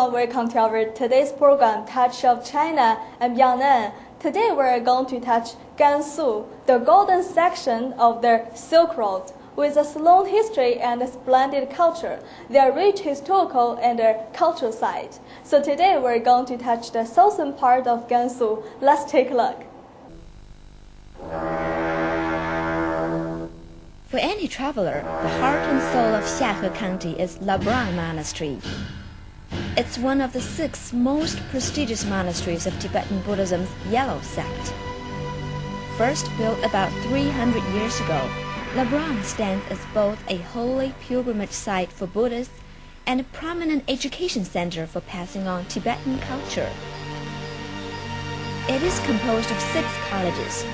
everyone, welcome to our today's program, Touch of China. I'm Yang Nan. Today we're going to touch Gansu, the golden section of the Silk Road. With a long history and a splendid culture, their rich historical and cultural side. So today we're going to touch the southern part of Gansu. Let's take a look. For any traveler, the heart and soul of Xiahe County is Labrang Monastery. It's one of the 6 most prestigious monasteries of Tibetan Buddhism's Yellow sect. First built about 300 years ago, Labrang stands as both a holy pilgrimage site for Buddhists and a prominent education center for passing on Tibetan culture. It is composed of 6 colleges,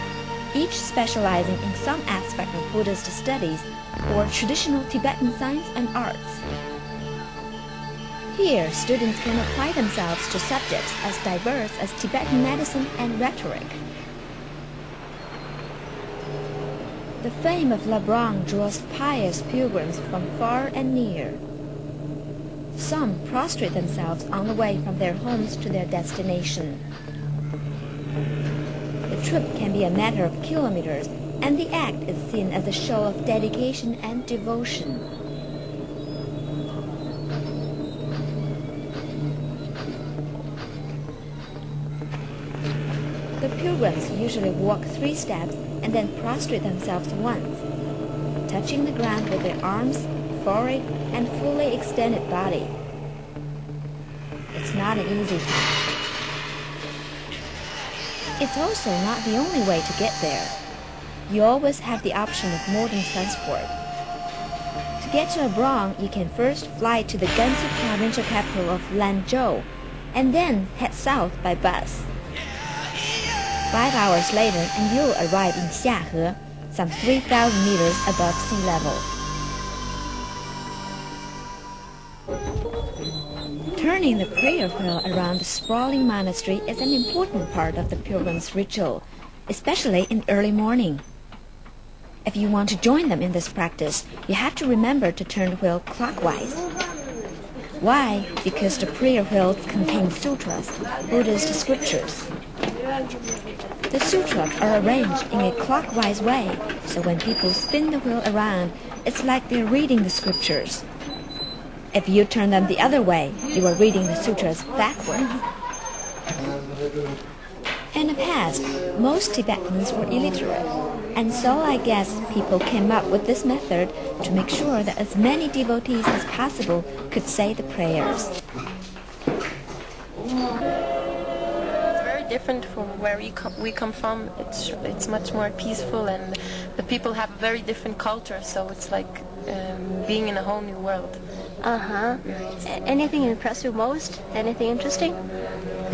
each specializing in some aspect of Buddhist studies or traditional Tibetan science and arts. Here, students can apply themselves to subjects as diverse as Tibetan medicine and rhetoric. The fame of Labrang draws pious pilgrims from far and near. Some prostrate themselves on the way from their homes to their destination. The trip can be a matter of kilometers, and the act is seen as a show of dedication and devotion. The pilgrims usually walk 3 steps and then prostrate themselves once, touching the ground with their arms, forehead, and fully extended body. It's not an easy task. It's also not the only way to get there. You always have the option of modern transport. To get to Labrang, you can first fly to the Gansu provincial capital of Lanzhou, and then head south by bus. 5 hours later, and you'll arrive in Xiahe, some 3,000 meters above sea level. Turning the prayer wheel around the sprawling monastery is an important part of the pilgrim's ritual, especially in early morning. If you want to join them in this practice, you have to remember to turn the wheel clockwise. Why? Because the prayer wheel contains sutras, Buddhist scriptures. The sutras are arranged in a clockwise way, so when people spin the wheel around, it's like they're reading the scriptures. If you turn them the other way, you are reading the sutras backwards. In the past, most Tibetans were illiterate, and so I guess people came up with this method to make sure that as many devotees as possible could say the prayers. Different from where we come from. It's much more peaceful, and the people have a very different culture, so it's like being in a whole new world. Anything impress you most? Anything interesting?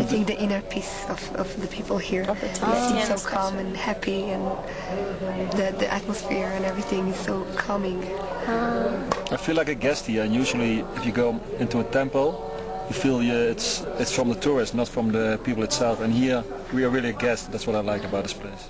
I think the inner peace of the people here. They seem so calm and happy, and the atmosphere and everything is so calming. I feel like a guest here, and usually if you go into a temple, you feel it's from the tourists, not from the people itself. And here we are really a guest. That's what I like about this place.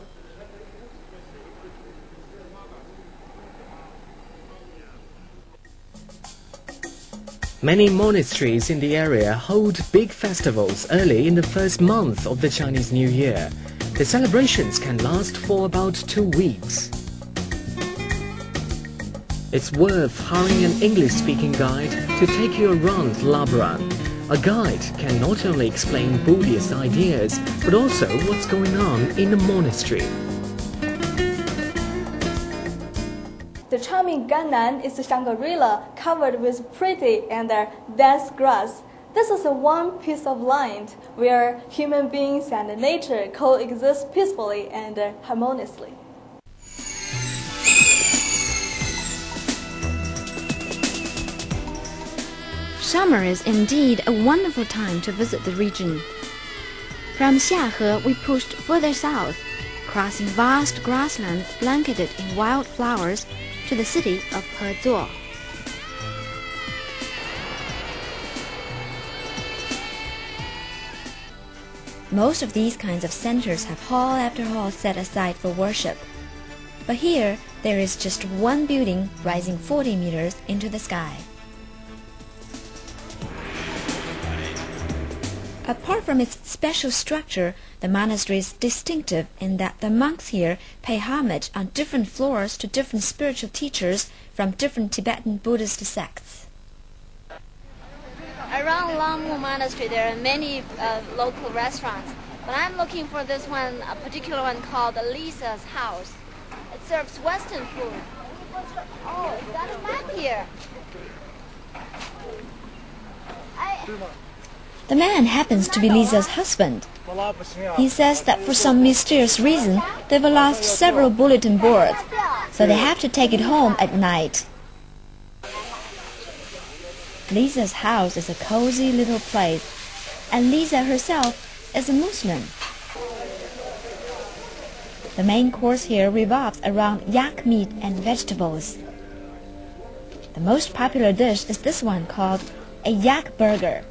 Many monasteries in the area hold big festivals early in the first month of the Chinese New Year. The celebrations can last for about 2 weeks. It's worth hiring an English-speaking guide to take you around Labrang. A guide can not only explain Buddhist ideas, but also what's going on in the monastery. The charming Gannan is a Shangri-La covered with pretty and dense grass. This is one piece of land where human beings and nature coexist peacefully and harmoniously. Summer is indeed a wonderful time to visit the region. From Xiahe, we pushed further south, crossing vast grasslands blanketed in wild flowers to the city of Hezuo. Most of these kinds of centers have hall after hall set aside for worship. But here, there is just one building rising 40 meters into the sky. Apart from its special structure, the monastery is distinctive in that the monks here pay homage on different floors to different spiritual teachers from different Tibetan Buddhist sects. Around Langmu Monastery, there are many local restaurants, but I'm looking for this one, a particular one called Lisa's House. It serves Western food. Oh, it's got a map here. The man happens to be Lisa's husband. He says that for some mysterious reason, they've lost several bulletin boards, so they have to take it home at night. Lisa's house is a cozy little place, and Lisa herself is a Muslim. The main course here revolves around yak meat and vegetables. The most popular dish is this one called a yak burger.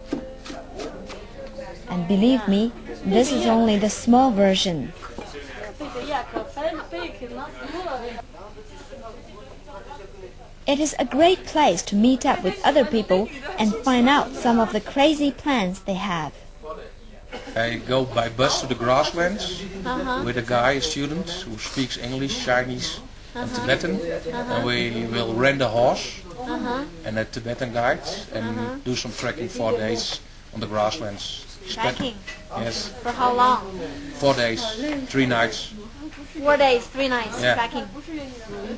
And believe me, this is only the small version. It is a great place to meet up with other people and find out some of the crazy plans they have. I go by bus to the grasslands with a guy, a student, who speaks English, Chinese and Tibetan. And we will rent a horse and a Tibetan guide and do some trekking 4 days on the grasslands. Trekking? Yes. For how long? 4 days, 3 nights. 4 days, 3 nights, Yeah. trekking.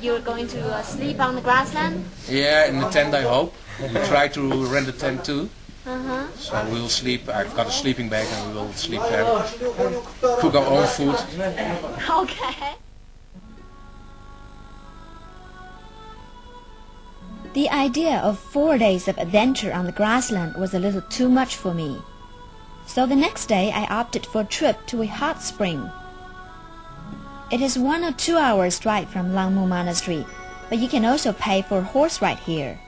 You're going to sleep on the grassland? Yeah, in the tent I hope. We try to rent a tent too. So we will sleep. I've got a sleeping bag and we will sleep there. Cook our own food. Okay. The idea of 4 days of adventure on the grassland was a little too much for me. So the next day I opted for a trip to a hot spring. It is 1 or 2 hours drive from Langmu Monastery, but you can also pay for a horse ride here.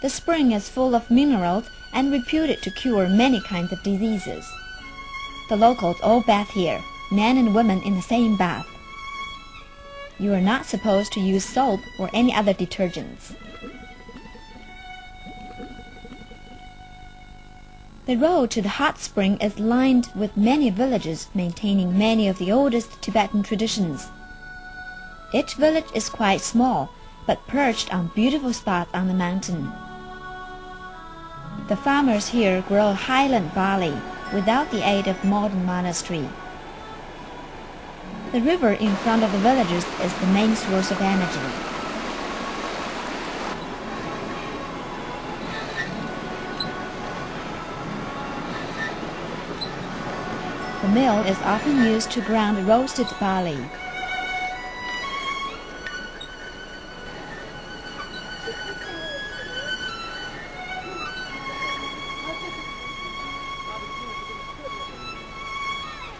The spring is full of minerals and reputed to cure many kinds of diseases. The locals all bathe here, men and women in the same bath. You are not supposed to use soap or any other detergents. The road to the hot spring is lined with many villages maintaining many of the oldest Tibetan traditions. Each village is quite small, but perched on beautiful spots on the mountain. The farmers here grow highland barley without the aid of modern monastery. The river in front of the villages is the main source of energy. The mill is often used to ground roasted barley.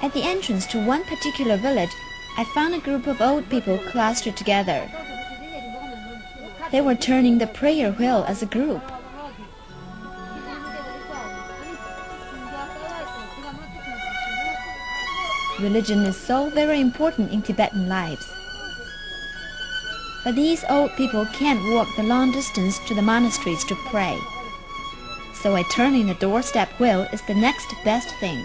At the entrance to one particular village, I found a group of old people clustered together. They were turning the prayer wheel as a group. Religion is so very important in Tibetan lives. But these old people can't walk the long distance to the monasteries to pray. So a turning the doorstep wheel is the next best thing.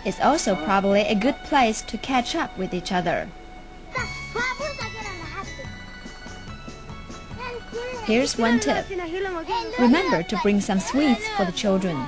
It's also probably a good place to catch up with each other. Here's one tip. Remember to bring some sweets for the children.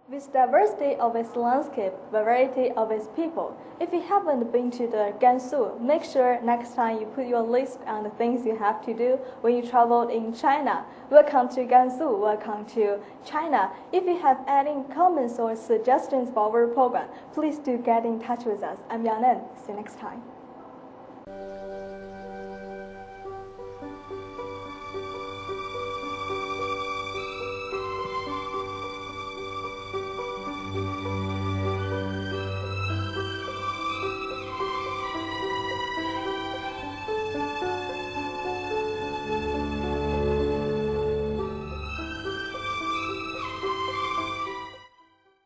With diversity of its landscape, variety of its people, if you haven't been to the Gansu, make sure next time you put your list on the things you have to do when you travel in China. Welcome to Gansu, welcome to China. If you have any comments or suggestions for our program, please do get in touch with us. I'm Yang Nen. See you next time.